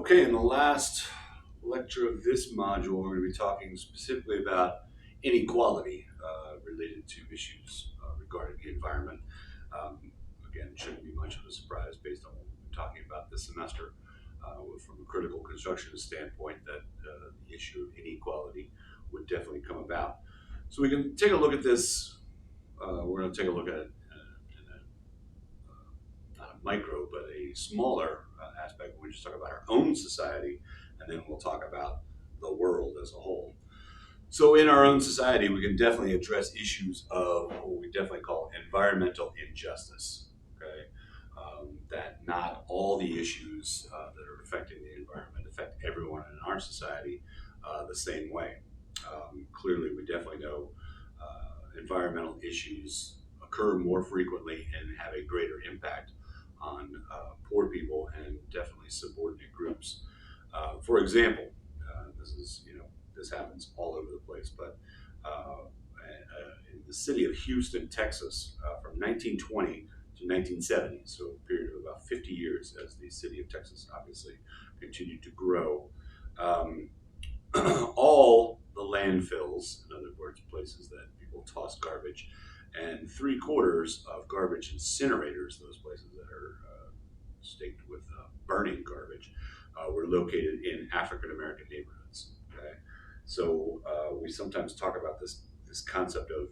Okay, in the last lecture of this module, we're going to be talking specifically about inequality related to issues regarding the environment. Again, it shouldn't be much of a surprise based on what we've been talking about this semester from a critical constructionist standpoint that the issue of inequality would definitely come about. So we can take a look at this. We're going to take a look at it not a micro, but a smaller aspect. We just talk about our own society, and then we'll talk about the world as a whole. So in our own society, we can definitely address issues of what we definitely call environmental injustice, okay? That not all the issues that are affecting the environment affect everyone in our society the same way. Clearly, we definitely know environmental issues occur more frequently and have a greater impact on poor people and definitely subordinate groups. For example, this happens all over the place, but in the city of Houston, Texas, from 1920 to 1970, so a period of about 50 years as the city of Texas obviously continued to grow, all the landfills, in other words, places that people toss garbage, and 3/4 of garbage incinerators, those places that are staked with burning garbage, were located in African American neighborhoods. Okay, so we sometimes talk about this concept of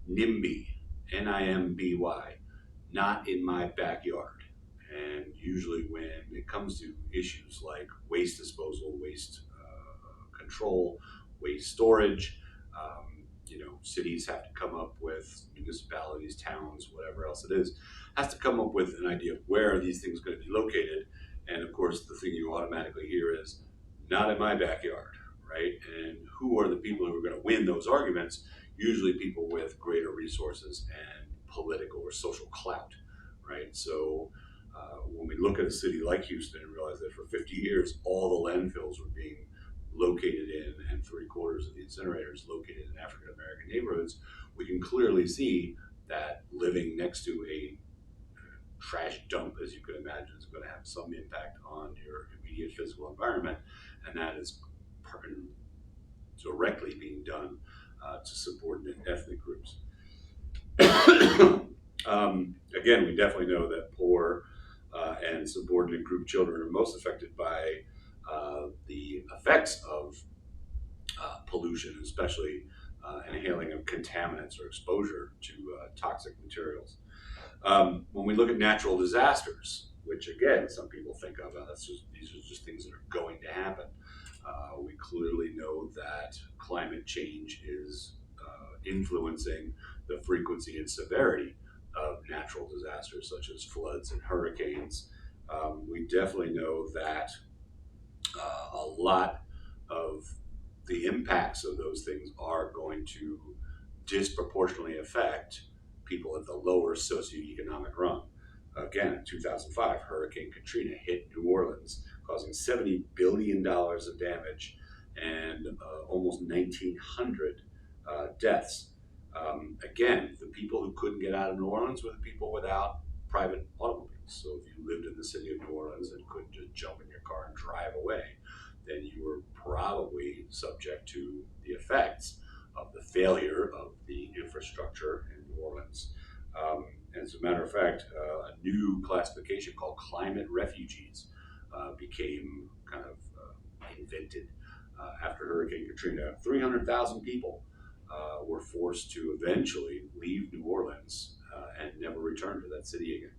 NIMBY, NIMBY, not in my backyard. And usually, when it comes to issues like waste disposal, waste control, waste storage, cities have to come up with, municipalities, towns, whatever else it is, has to come up with an idea of where are these things going to be located. And of course, the thing you automatically hear is, not in my backyard, right? And who are the people who are going to win those arguments? Usually people with greater resources and political or social clout, right? So when we look at a city like Houston and realize that for 50 years, all the landfills were being located in, and 3/4 of the incinerators located in African American neighborhoods, we can clearly see that living next to a trash dump, as you could imagine, is going to have some impact on your immediate physical environment, and that is directly being done to subordinate ethnic groups. Again, we definitely know that poor and subordinate group children are most affected by the effects of pollution, especially inhaling of contaminants or exposure to toxic materials. When we look at natural disasters, which again, some people think of, these are just things that are going to happen. We clearly know that climate change is influencing the frequency and severity of natural disasters such as floods and hurricanes. We definitely know that a lot of the impacts of those things are going to disproportionately affect people at the lower socioeconomic rung. Again, in 2005, Hurricane Katrina hit New Orleans, causing $70 billion of damage and almost 1,900 deaths. Again, the people who couldn't get out of New Orleans were the people without private automobiles. So if you lived in the city of New Orleans and couldn't just jump in your car and drive away, then you were probably subject to the effects of the failure of the infrastructure in New Orleans. And as a matter of fact, a new classification called climate refugees became kind of invented after Hurricane Katrina. 300,000 people were forced to eventually leave New Orleans and never return to that city again.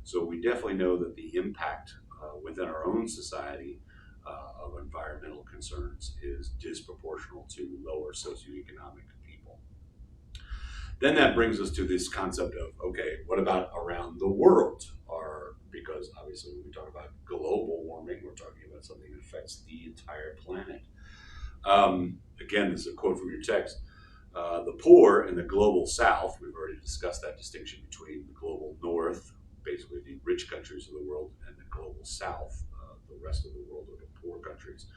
So we definitely know that the impact within our own society of environmental concerns is disproportional to lower socioeconomic people. Then that brings us to this concept of, okay, what about around the world? Because obviously when we talk about global warming, we're talking about something that affects the entire planet. Again, this is a quote from your text. The poor in the global south, we've already discussed that distinction between the global north, basically the rich countries of the world, and the global south, the rest of the world, or the poor countries.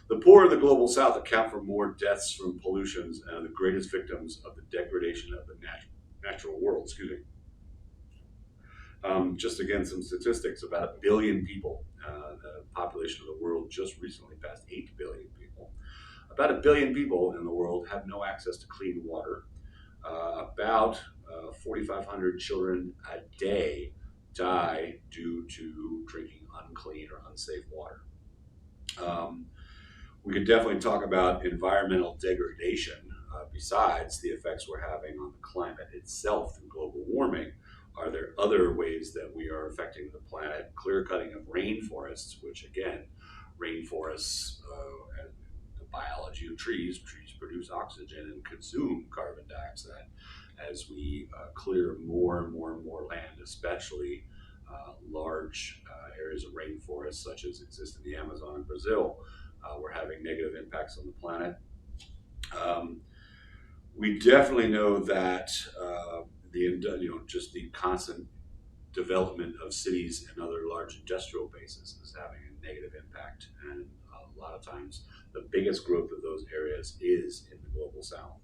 The poor in the global south account for more deaths from pollutions and are the greatest victims of the degradation of the natural world. Excuse me. Just again, some statistics: about 1 billion people have population of the world just recently passed 8 billion people. About 1 billion people in the world have no access to clean water. About 4,500 children a day die due to drinking unclean or unsafe water. Um, we could definitely talk about environmental degradation besides the effects we're having on the climate itself through global warming. Are there other ways that we are affecting the planet? Clear cutting of rainforests, which again, rainforests and the biology of trees produce oxygen and consume carbon dioxide. As we clear more and more and more land, especially large areas of rainforest such as exist in the Amazon and Brazil, we're having negative impacts on the planet. We definitely know that just the constant development of cities and other large industrial bases is having a negative impact, and a lot of times the biggest growth of those areas is in the global south.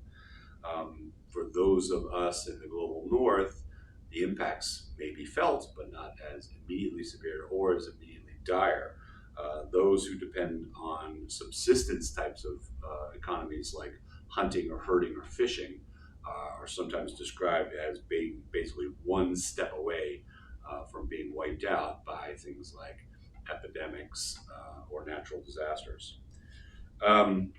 For those of us in the global north, the impacts may be felt, but not as immediately severe or as immediately dire. Those who depend on subsistence types of economies like hunting or herding or fishing are sometimes described as being basically one step away from being wiped out by things like epidemics or natural disasters.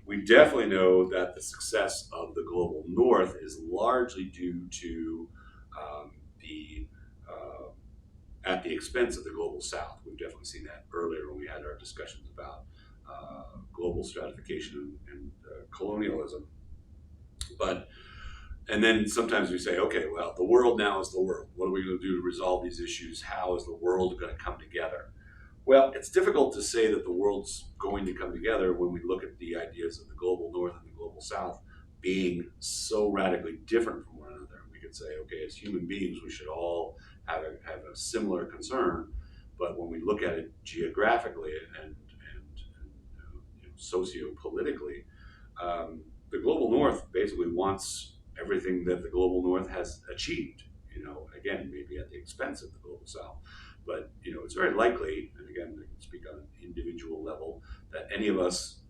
We definitely know that the success of the global north is largely due to the at the expense of the global south. We've definitely seen that earlier when we had our discussions about global stratification and colonialism. And then sometimes we say, okay, well, the world now is the world. What are we going to do to resolve these issues? How is the world going to come together? Well, it's difficult to say that the world's going to come together when we look at the ideas of the global north and the global south being so radically different from one another. We could say, okay, as human beings, we should all have a similar concern, but when we look at it geographically and socio-politically, the global north basically wants everything that the global north has achieved. Again, maybe at the expense of the global south, but it's very likely, and again, I can speak on an individual level, that any of us,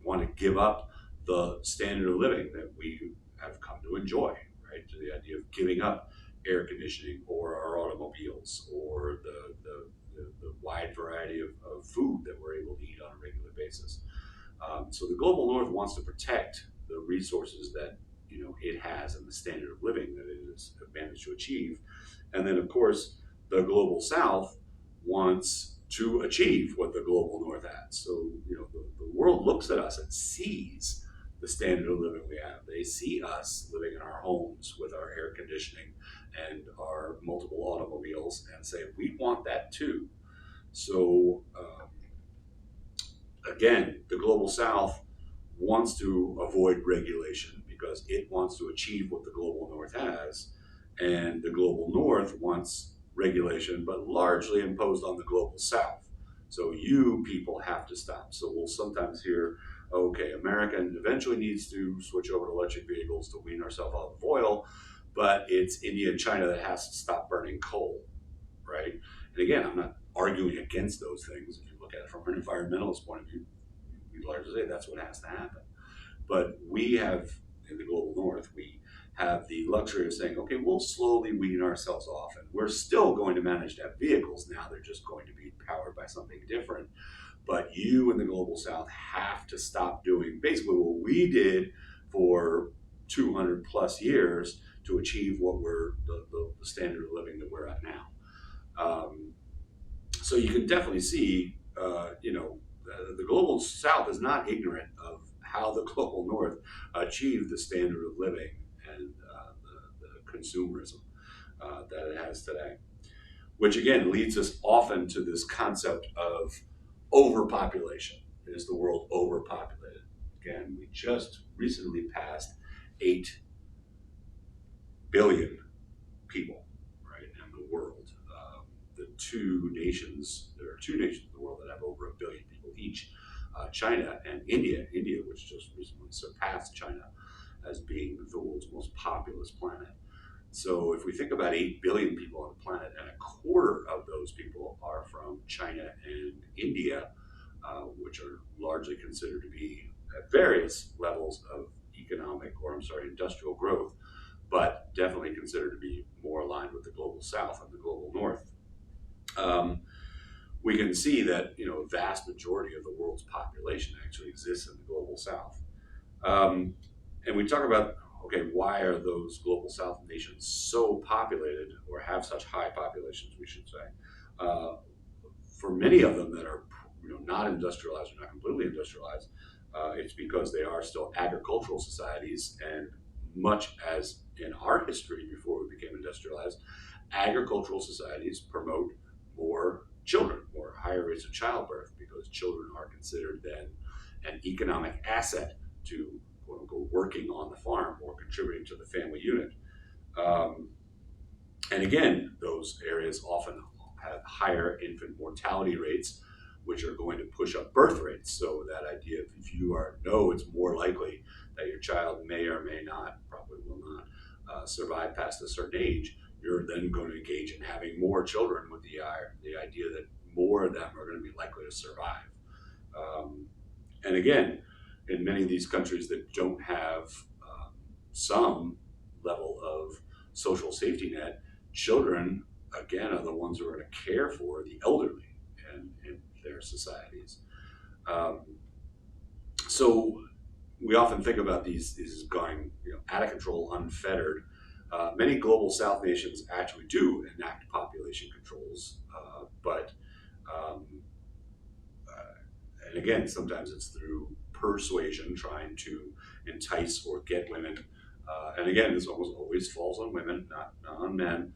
want to give up the standard of living that we have come to enjoy, right? To the idea of giving up air conditioning or our automobiles or the wide variety of food that we're able to eat on a regular basis. So the global north wants to protect the resources that it has and the standard of living that it has managed to achieve. And then, of course, the global south wants to achieve what the global north has. So, the world looks at us and sees the standard of living we have. They see us living in our homes with our air conditioning and our multiple automobiles and say, we want that too. So, again, the global south wants to avoid regulation because it wants to achieve what the global north has, and the global north wants regulation, but largely imposed on the global south. So you people have to stop. So we'll sometimes hear, okay, America eventually needs to switch over to electric vehicles to wean ourselves off of oil, but it's India and China that has to stop burning coal, right? And again, I'm not arguing against those things. If you look at it from an environmentalist point of view, we'd largely say that's what has to happen. But we have, in the global north, we have the luxury of saying, okay, we'll slowly wean ourselves off, and we're still going to manage to have vehicles. Now they're just going to be powered by something different. But you in the global south have to stop doing basically what we did for 200 plus years to achieve what we're the standard of living that we're at now. So you can definitely see, the global south is not ignorant of how the global north achieved the standard of living and the consumerism that it has today, which again leads us often to this concept of overpopulation. Is the world overpopulated? Again, we just recently passed 8 billion people, right, in the world. There are two nations in the world that have over 1 billion people each. China and India, which just recently surpassed China as being the world's most populous planet. So if we think about 8 billion people on the planet and a quarter of those people are from China and India, Um, we can see that a vast majority of the world's population actually exists in the global south. Um, and we talk about, okay, why are those global south nations so populated, or have such high populations, we should say? Uh, for many of them that are not industrialized or not completely industrialized, it's because they are still agricultural societies, and much as in our history before we became industrialized, agricultural societies promote more children, more higher rates of childbirth, because children are considered then an economic asset to quote unquote working on the farm or contributing to the family unit. Um, and again, those areas often have higher infant mortality rates, which are going to push up birth rates. So that idea of, if you know it's more likely that your child may or may not, probably will not, survive past a certain age, you're then going to engage in having more children, with the idea that more of them are going to be likely to survive. And again, in many of these countries that don't have some level of social safety net, children, again, are the ones who are going to care for the elderly in their societies. Um, so we often think about these going out of control, unfettered. Many global South nations actually do enact population controls, but um, and again, sometimes it's through persuasion, trying to entice or get women. And again, this almost always falls on women, not on men,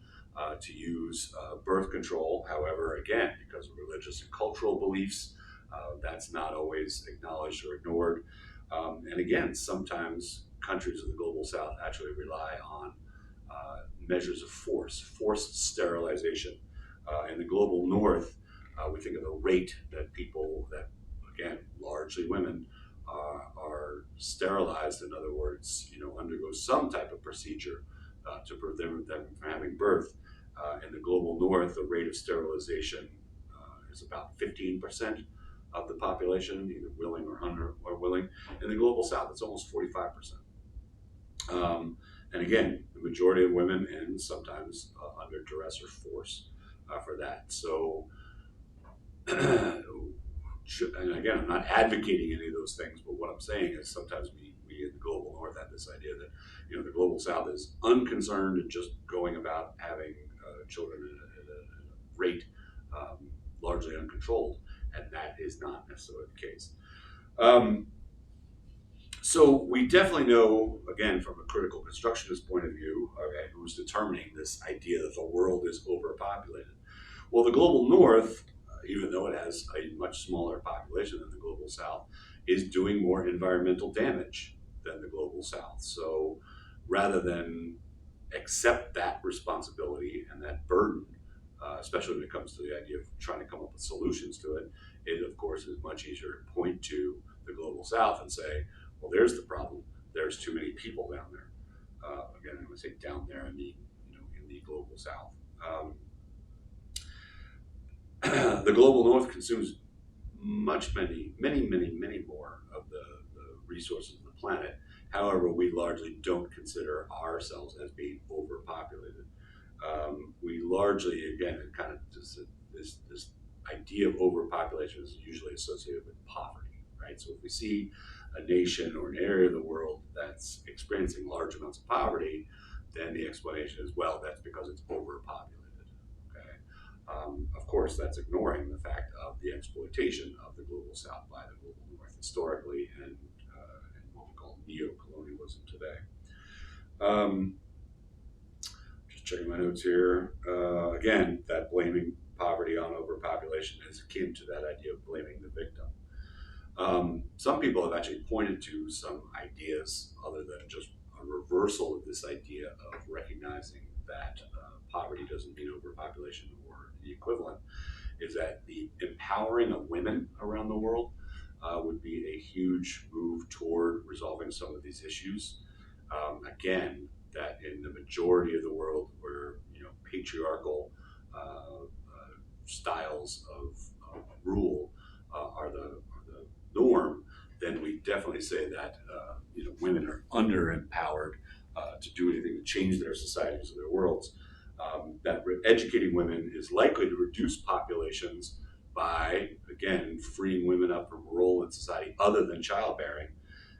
to use birth control. However, again, because of religious and cultural beliefs, that's not always acknowledged or ignored. And again, sometimes countries of the global south actually rely on measures of forced sterilization. In the global north, we think of the rate that people that, again, largely women, are sterilized. In other words, undergo some type of procedure to prevent them from having birth. In the global north, the rate of sterilization is about 15% of the population, either willing or willing. In the global south, it's almost 45%. And again, the majority of women, and sometimes under duress or force for that. So, and again, I'm not advocating any of those things, but what I'm saying is sometimes we in the global north have this idea that the global south is unconcerned and just going about having children at a rate largely uncontrolled, and that is not necessarily the case. So we definitely know, again, from a critical constructionist point of view, okay, who's determining this idea that the world is overpopulated. Well, the global north, even though it has a much smaller population than the global south, is doing more environmental damage than the global south. So rather than accept that responsibility and that burden, especially when it comes to the idea of trying to come up with solutions to it, it of course is much easier to point to the global south and say, well, there's the problem. There's too many people down there. Again, I'm going to say down there in the in the global south. The global north consumes many more of the resources of the planet. However, we largely don't consider ourselves as being overpopulated. We largely, again, kind of just this idea of overpopulation is usually associated with poverty, right? So if we see a nation or an area of the world that's experiencing large amounts of poverty, then the explanation is, well, that's because it's overpopulated. Of course, that's ignoring the fact of the exploitation of the global south by the global north historically, and what we call neo-colonialism today. Just checking my notes here. Again, that blaming poverty on overpopulation is akin to that idea of blaming the victim. Some people have actually pointed to some ideas other than just a reversal of this idea of recognizing that poverty doesn't mean overpopulation or the equivalent, is that the empowering of women around the world would be a huge move toward resolving some of these issues. Again, that in the majority of the world where patriarchal styles of rule are the norm, then we definitely say that women are under empowered to do anything to change their societies or their worlds. that educating women is likely to reduce populations by, again, freeing women up from a role in society other than childbearing.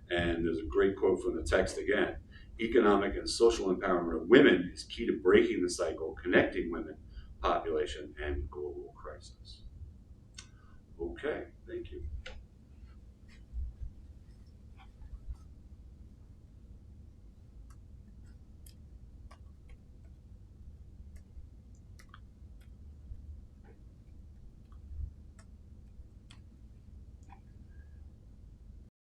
And there's a great quote from the text again: economic and social empowerment of women is key to breaking the cycle, connecting women, population, and global crisis. Okay, thank you.